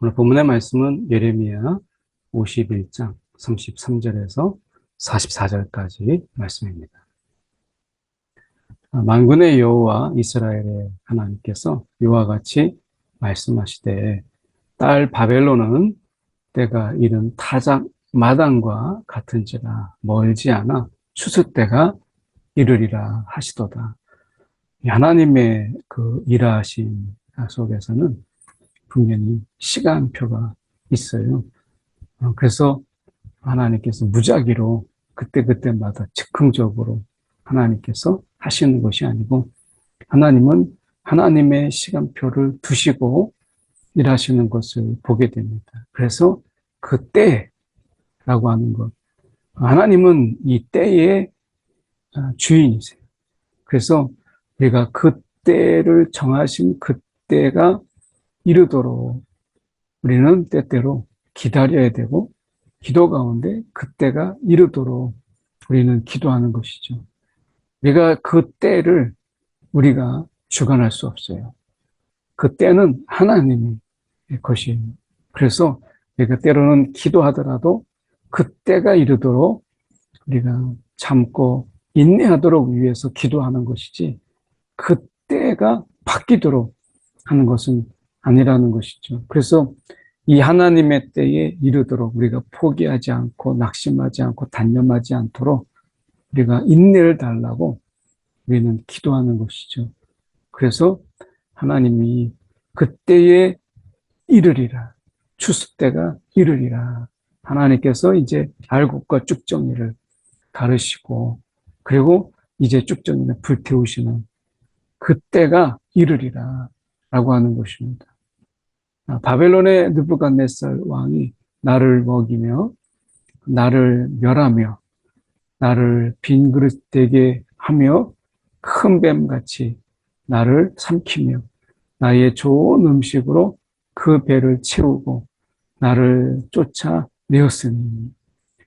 오늘 본문의 말씀은 예레미야 51장 33절에서 44절까지 말씀입니다. 만군의 여호와 이스라엘의 하나님께서 이와 같이 말씀하시되 딸 바벨론은 때가 이른 타작 마당과 같은지라 멀지 않아 추수 때가 이르리라 하시도다. 하나님의 그 일하심 속에서는 분명히 시간표가 있어요. 그래서 하나님께서 무작위로 그때그때마다 즉흥적으로 하나님께서 하시는 것이 아니고 하나님은 하나님의 시간표를 두시고 일하시는 것을 보게 됩니다. 그래서 그 때라고 하는 것, 하나님은 이 때의 주인이세요. 그래서 우리가 그 때를 정하신 그 때가 이르도록 우리는 때때로 기다려야 되고 기도 가운데 그때가 이르도록 우리는 기도하는 것이죠. 우리가 그 때를 우리가 주관할 수 없어요. 그 때는 하나님의 것이에요. 그래서 우리가 때로는 기도하더라도 그 때가 이르도록 우리가 참고 인내하도록 위해서 기도하는 것이지 그 때가 바뀌도록 하는 것은 아니라는 것이죠. 그래서 이 하나님의 때에 이르도록 우리가 포기하지 않고 낙심하지 않고 단념하지 않도록 우리가 인내를 달라고 우리는 기도하는 것이죠. 그래서 하나님이 그때에 이르리라. 추수 때가 이르리라. 하나님께서 이제 알곡과 쭉정이를 가르시고 그리고 이제 쭉정이를 불태우시는 그때가 이르리라 라고 하는 것입니다. 바벨론의 느부갓네살 왕이 나를 먹이며 나를 멸하며 나를 빈 그릇 되게 하며 큰 뱀같이 나를 삼키며 나의 좋은 음식으로 그 배를 채우고 나를 쫓아내었으니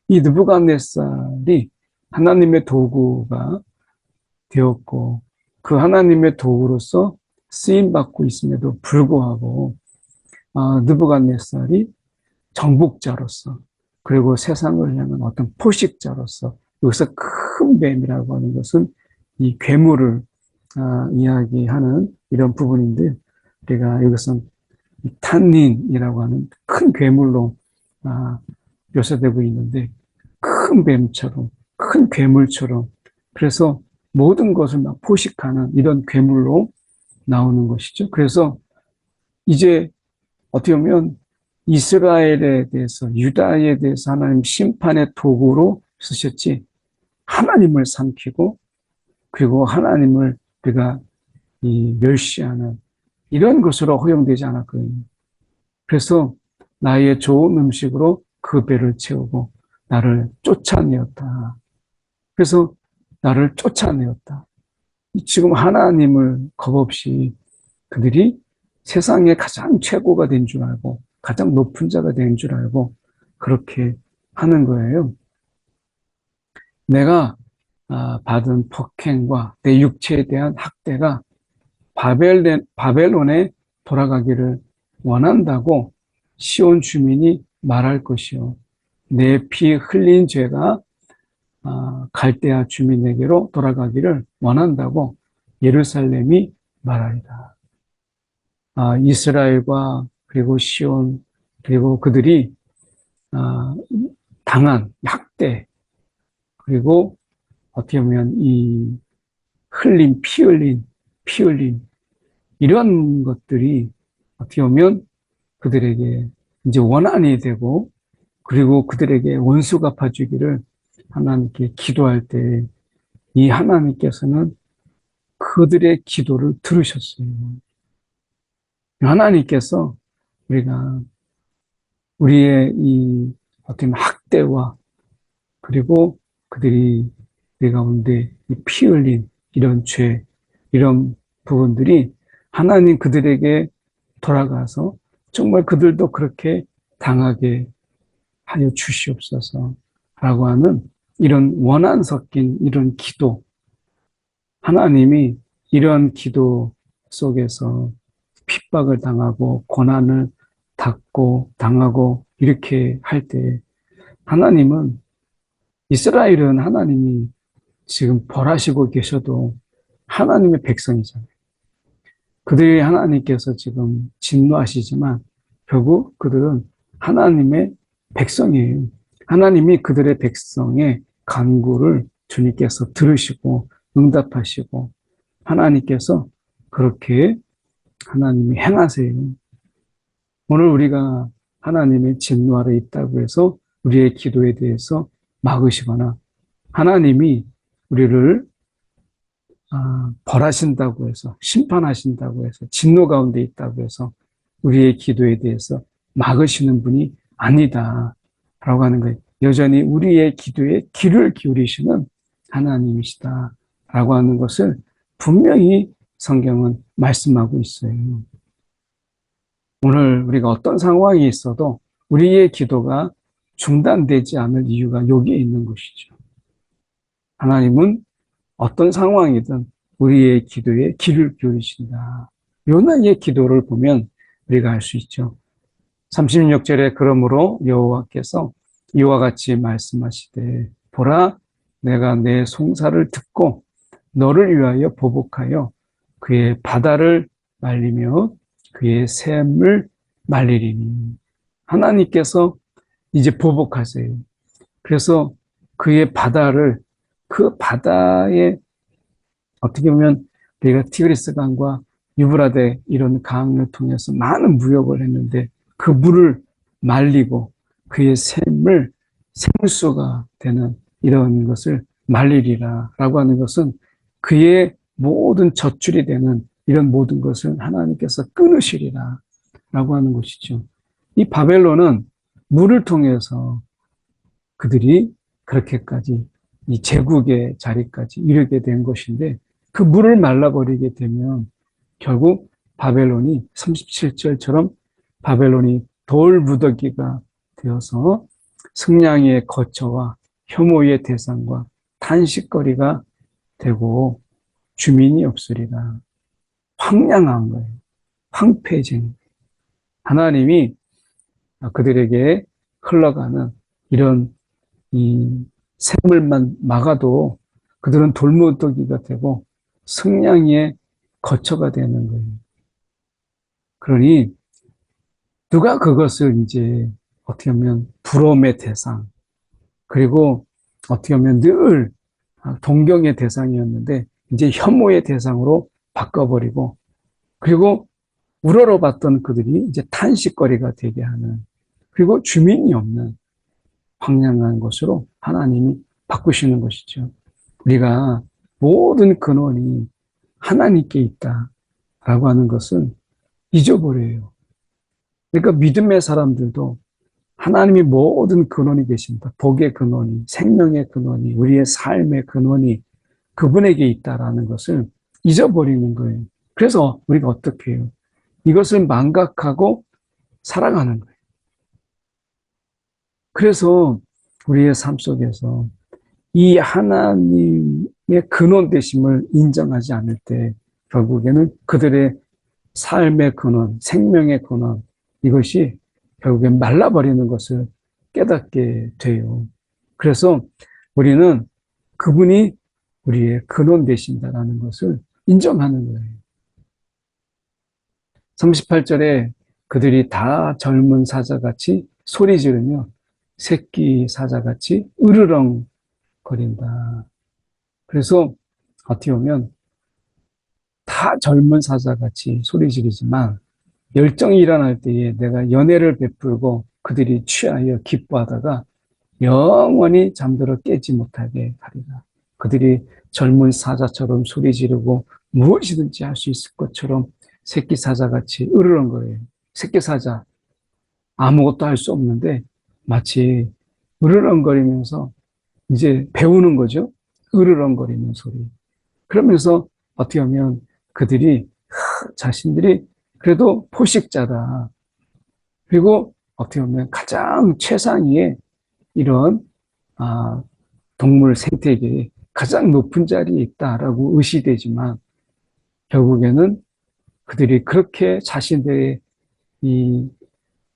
이 느부갓네살이 하나님의 도구가 되었고 그 하나님의 도구로서 쓰임받고 있음에도 불구하고 느부갓네살이 정복자로서 그리고 세상을 향한 어떤 포식자로서 여기서 큰 뱀이라고 하는 것은 이 괴물을 이야기하는 이런 부분인데 우리가 여기서 탄닌이라고 하는 큰 괴물로 묘사되고 있는데 큰 뱀처럼 큰 괴물처럼 그래서 모든 것을 막 포식하는 이런 괴물로 나오는 것이죠. 그래서 이제 어떻게 보면 이스라엘에 대해서 유다에 대해서 하나님 심판의 도구로 쓰셨지 하나님을 삼키고 그리고 하나님을 우리가 멸시하는 이런 것으로 허용되지 않았거든요. 그래서 나의 좋은 음식으로 그 배를 채우고 나를 쫓아내었다. 그래서 나를 쫓아내었다. 지금 하나님을 겁없이 그들이 세상에 가장 최고가 된 줄 알고 가장 높은 자가 된 줄 알고 그렇게 하는 거예요. 내가 받은 폭행과 내 육체에 대한 학대가 바벨론에 돌아가기를 원한다고 시온 주민이 말할 것이요. 내 피 흘린 죄가 갈대아 주민에게로 돌아가기를 원한다고 예루살렘이 말하리라. 이스라엘과 그리고 시온 그리고 그들이 당한 학대 그리고 어떻게 보면 이 피 흘린 이런 것들이 어떻게 보면 그들에게 이제 원한이 되고 그리고 그들에게 원수 갚아주기를 하나님께 기도할 때 이 하나님께서는 그들의 기도를 들으셨어요. 하나님께서 우리의 이 어떤 학대와 그리고 그들이 우리 가운데 피 흘린 이런 죄, 이런 부분들이 하나님 그들에게 돌아가서 정말 그들도 그렇게 당하게 하여 주시옵소서 라고 하는 이런 원한 섞인 이런 기도, 하나님이 이런 기도 속에서 핍박을 당하고 고난을 닫고 당하고 이렇게 할 때 하나님은 이스라엘은 하나님이 지금 벌하시고 계셔도 하나님의 백성이잖아요. 그들이 하나님께서 지금 진노하시지만 결국 그들은 하나님의 백성이에요. 하나님이 그들의 백성의 간구를 주님께서 들으시고 응답하시고 하나님께서 그렇게 하나님이 행하세요. 오늘 우리가 하나님의 진노 아래 있다고 해서 우리의 기도에 대해서 막으시거나 하나님이 우리를 벌하신다고 해서 심판하신다고 해서 진노 가운데 있다고 해서 우리의 기도에 대해서 막으시는 분이 아니다 라고 하는 거예요. 여전히 우리의 기도에 귀를 기울이시는 하나님이시다 라고 하는 것을 분명히 성경은 말씀하고 있어요. 오늘 우리가 어떤 상황이 있어도 우리의 기도가 중단되지 않을 이유가 여기에 있는 것이죠. 하나님은 어떤 상황이든 우리의 기도에 귀를 기울이신다. 요나의 기도를 보면 우리가 알 수 있죠. 36절에 그러므로 여호와께서 이와 같이 말씀하시되 보라 내가 내 송사를 듣고 너를 위하여 보복하여 그의 바다를 말리며 그의 샘을 말리리니 하나님께서 이제 보복하세요. 그래서 그의 바다를 그 바다에 어떻게 보면 우리가 티그리스 강과 유브라데 이런 강을 통해서 많은 무역을 했는데 그 물을 말리고 그의 샘을 생수가 되는 이런 것을 말리리라 라고 하는 것은 그의 모든 젖줄이 되는 이런 모든 것을 하나님께서 끊으시리라 라고 하는 것이죠. 이 바벨론은 물을 통해서 그들이 그렇게까지 이 제국의 자리까지 이르게 된 것인데 그 물을 말라버리게 되면 결국 바벨론이 37절처럼 바벨론이 돌무더기가 되어서 승냥이의 거처와 혐오의 대상과 탄식거리가 되고 주민이 없으리라. 황량한 거예요. 황폐해진. 하나님이 그들에게 흘러가는 이런 이 샘물만 막아도 그들은 돌무더기가 되고 승냥이의 거처가 되는 거예요. 그러니 누가 그것을 이제 어떻게 하면 부러움의 대상 그리고 어떻게 하면 늘 동경의 대상이었는데 이제 혐오의 대상으로 바꿔버리고 그리고 우러러봤던 그들이 이제 탄식거리가 되게 하는 그리고 주민이 없는 황량한 것으로 하나님이 바꾸시는 것이죠. 우리가 모든 근원이 하나님께 있다라고 하는 것은 잊어버려요. 그러니까 믿음의 사람들도 하나님이 모든 근원이 계신다. 복의 근원이, 생명의 근원이, 우리의 삶의 근원이 그분에게 있다라는 것을 잊어버리는 거예요. 그래서 우리가 어떻게 해요? 이것을 망각하고 살아가는 거예요. 그래서 우리의 삶 속에서 이 하나님의 근원 되심을 인정하지 않을 때 결국에는 그들의 삶의 근원, 생명의 근원 이것이 결국엔 말라버리는 것을 깨닫게 돼요. 그래서 우리는 그분이 우리의 근원 되신다라는 것을 인정하는 거예요. 38절에 그들이 다 젊은 사자같이 소리 지르며 새끼 사자같이 으르렁 거린다. 그래서 어떻게 보면 다 젊은 사자같이 소리 지르지만 열정이 일어날 때에 내가 연애를 베풀고 그들이 취하여 기뻐하다가 영원히 잠들어 깨지 못하게 하리라. 그들이 젊은 사자처럼 소리 지르고 무엇이든지 할 수 있을 것처럼 새끼 사자같이 으르렁거려요. 새끼 사자 아무것도 할 수 없는데 마치 으르렁거리면서 이제 배우는 거죠. 으르렁거리는 소리. 그러면서 어떻게 하면 그들이 자신들이 그래도 포식자다. 그리고 어떻게 보면 가장 최상위의 이런 동물 생태계에 가장 높은 자리에 있다라고 의시되지만 결국에는 그들이 그렇게 자신들의 이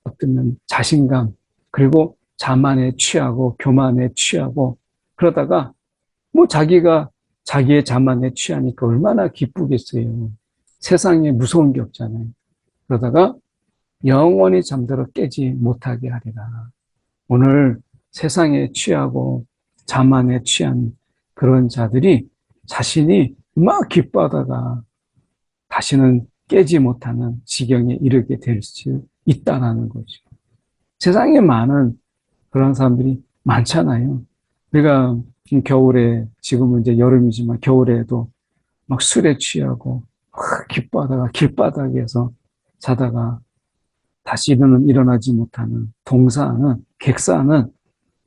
어쩌면 자신감, 그리고 자만에 취하고 교만에 취하고 그러다가 뭐 자기가 자기의 자만에 취하니까 얼마나 기쁘겠어요. 세상에 무서운 게 없잖아요. 그러다가 영원히 잠들어 깨지 못하게 하리라. 오늘 세상에 취하고 자만에 취한 그런 자들이 자신이 막 기뻐하다가 다시는 깨지 못하는 지경에 이르게 될 수 있다는 거죠. 세상에 많은 그런 사람들이 많잖아요. 우리가 겨울에, 지금은 이제 여름이지만 겨울에도 막 술에 취하고 기뻐하다가 길바닥에서 자다가 다시는 일어나지 못하는 동사하는 객사하는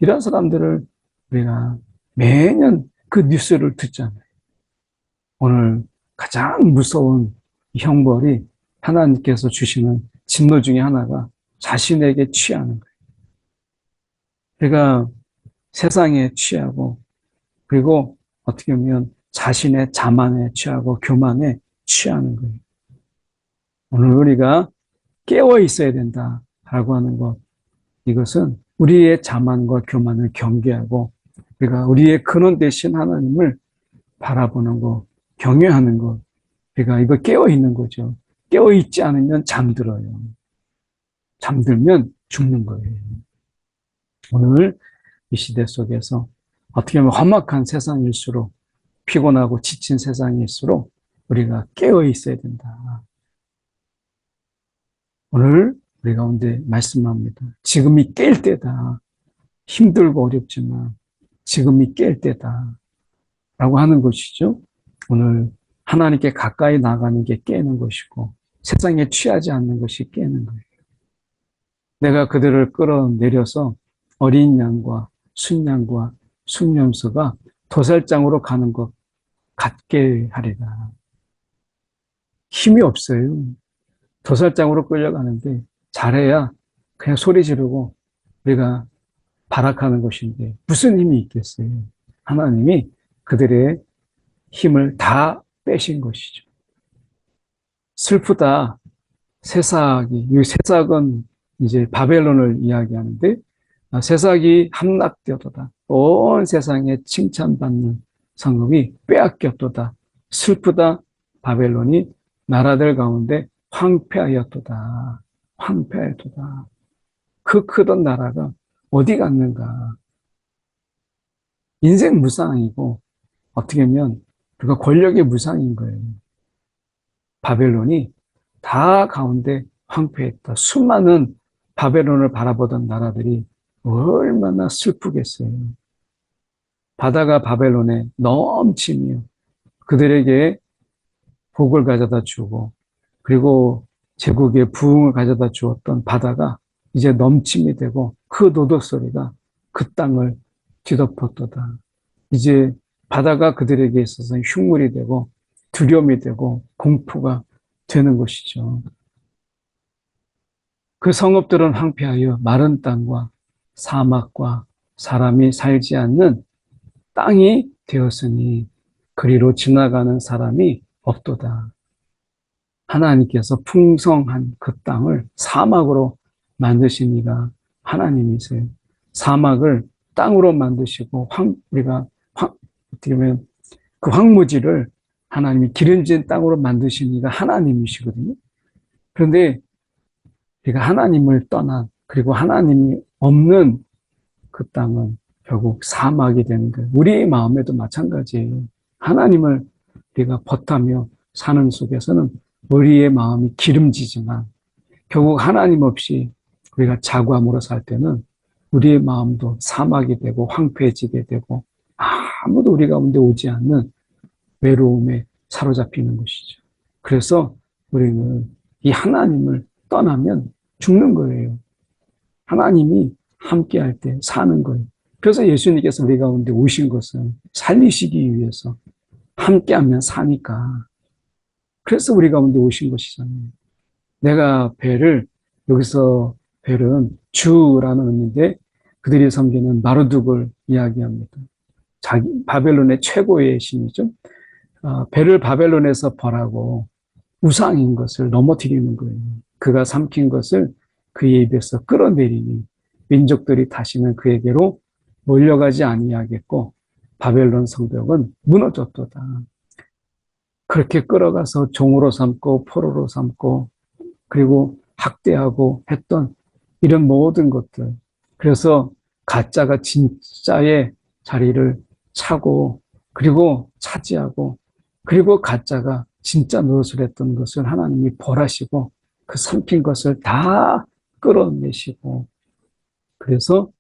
이런 사람들을 우리가 매년 그 뉴스를 듣잖아요. 오늘 가장 무서운 형벌이 하나님께서 주시는 진노 중에 하나가 자신에게 취하는 거예요. 그러니까 세상에 취하고 그리고 어떻게 보면 자신의 자만에 취하고 교만에 취하는 거예요. 오늘 우리가 깨어 있어야 된다라고 하는 것, 이것은 우리의 자만과 교만을 경계하고 우리가 우리의 근원 되신 하나님을 바라보는 것, 경외하는 것, 우리가 이거 깨어 있는 거죠. 깨어 있지 않으면 잠들어요. 잠들면 죽는 거예요. 오늘 이 시대 속에서 어떻게 보면 험악한 세상일수록 피곤하고 지친 세상일수록 우리가 깨어 있어야 된다. 오늘 우리 가운데 말씀합니다. 지금이 깰 때다. 힘들고 어렵지만 지금이 깰 때다. 라고 하는 것이죠. 오늘 하나님께 가까이 나가는 게 깨는 것이고 세상에 취하지 않는 것이 깨는 거예요. 내가 그들을 끌어내려서 어린 양과 순양과 순염소가 도살장으로 가는 것 같게 하리라. 힘이 없어요. 도살장으로 끌려가는데 잘해야 그냥 소리 지르고 우리가 발악하는 것인데 무슨 힘이 있겠어요. 하나님이 그들의 힘을 다 빼신 것이죠. 슬프다. 새싹이, 이 새싹은 이제 바벨론을 이야기하는데 새싹이 함락되었도다. 온 세상에 칭찬받는 성읍이 빼앗겼도다. 슬프다. 바벨론이 나라들 가운데 황폐하였도다. 황폐하였도다. 그 크던 나라가 어디 갔는가. 인생 무상이고 어떻게 보면 그가 권력의 무상인 거예요. 바벨론이 다 가운데 황폐했다. 수많은 바벨론을 바라보던 나라들이 얼마나 슬프겠어요. 바다가 바벨론에 넘치며 그들에게 복을 가져다 주고 그리고 제국의 부흥을 가져다 주었던 바다가 이제 넘침이 되고 그 노도 소리가 그 땅을 뒤덮었도다. 이제 바다가 그들에게 있어서 흉물이 되고 두려움이 되고 공포가 되는 것이죠. 그 성읍들은 황폐하여 마른 땅과 사막과 사람이 살지 않는 땅이 되었으니 그리로 지나가는 사람이 없도다. 하나님께서 풍성한 그 땅을 사막으로 만드신 이가 하나님이세요. 사막을 땅으로 만드시고 우리가 어떻게 보면 그 황무지를 하나님이 기름진 땅으로 만드신 이가 하나님이시거든요. 그런데 우리가 하나님을 떠난 그리고 하나님이 없는 그 땅은 결국 사막이 되는 거예요. 우리의 마음에도 마찬가지예요. 하나님을 우리가 벗하며 사는 속에서는 우리의 마음이 기름지지만 결국 하나님 없이 우리가 자구함으로 살 때는 우리의 마음도 사막이 되고 황폐해지게 되고 아무도 우리 가운데 오지 않는 외로움에 사로잡히는 것이죠. 그래서 우리는 이 하나님을 떠나면 죽는 거예요. 하나님이 함께할 때 사는 거예요. 그래서 예수님께서 우리 가운데 오신 것은 살리시기 위해서 함께하면 사니까. 그래서 우리 가운데 오신 것이잖아요. 내가 여기서 벨은 주라는 의미인데 그들이 섬기는 마르둑을 이야기합니다. 바벨론의 최고의 신이죠. 벨을 바벨론에서 벌하고 우상인 것을 넘어뜨리는 거예요. 그가 삼킨 것을 그의 입에서 끌어내리니 민족들이 다시는 그에게로 몰려가지 아니하겠고 바벨론 성벽은 무너졌도다. 그렇게 끌어가서 종으로 삼고 포로로 삼고 그리고 학대하고 했던 이런 모든 것들. 그래서 가짜가 진짜의 자리를 차고 그리고 차지하고 그리고 가짜가 진짜 노릇을 했던 것을 하나님이 벌하시고 그 삼킨 것을 다 끌어내시고 그래서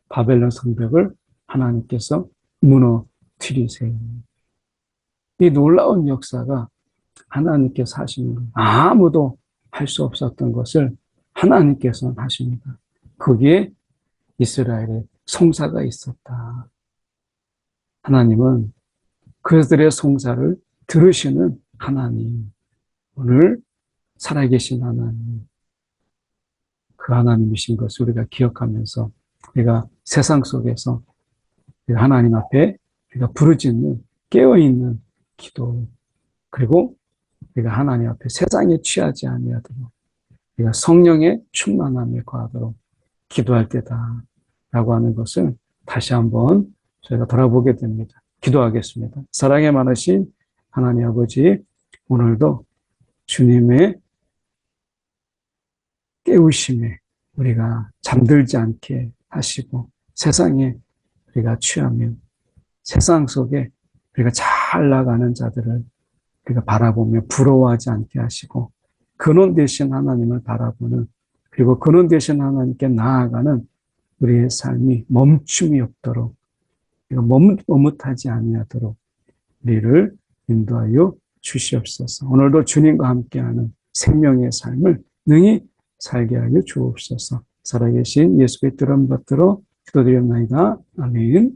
바벨론 성벽을 하나님께서 무너뜨리세요. 이 놀라운 역사가 하나님께서 하시는 거예요. 아무도 할 수 없었던 것을 하나님께서 하십니다. 거기에 이스라엘의 송사가 있었다. 하나님은 그들의 송사를 들으시는 하나님, 오늘 살아계신 하나님, 그 하나님이신 것을 우리가 기억하면서 우리가 세상 속에서 하나님 앞에 우리가 부르짖는 깨어있는 기도, 그리고 우리가 하나님 앞에 세상에 취하지 아니하도록 우리가 성령의 충만함에 거하도록 기도할 때다라고 하는 것을 다시 한번 저희가 돌아보게 됩니다. 기도하겠습니다. 사랑에 많으신 하나님 아버지, 오늘도 주님의 깨우심에 우리가 잠들지 않게 하시고 세상에 우리가 취하면 세상 속에 우리가 잘 나가는 자들을 우리가 바라보며 부러워하지 않게 하시고 근원 되신 하나님을 바라보는 그리고 근원 되신 하나님께 나아가는 우리의 삶이 멈춤이 없도록 머뭇머뭇하지 아니하도록 우리를 인도하여 주시옵소서. 오늘도 주님과 함께하는 생명의 삶을 능히 살게 하여 주옵소서. 살아계신 예수 그리스도를 받들어 기도드렸나이다. 아멘.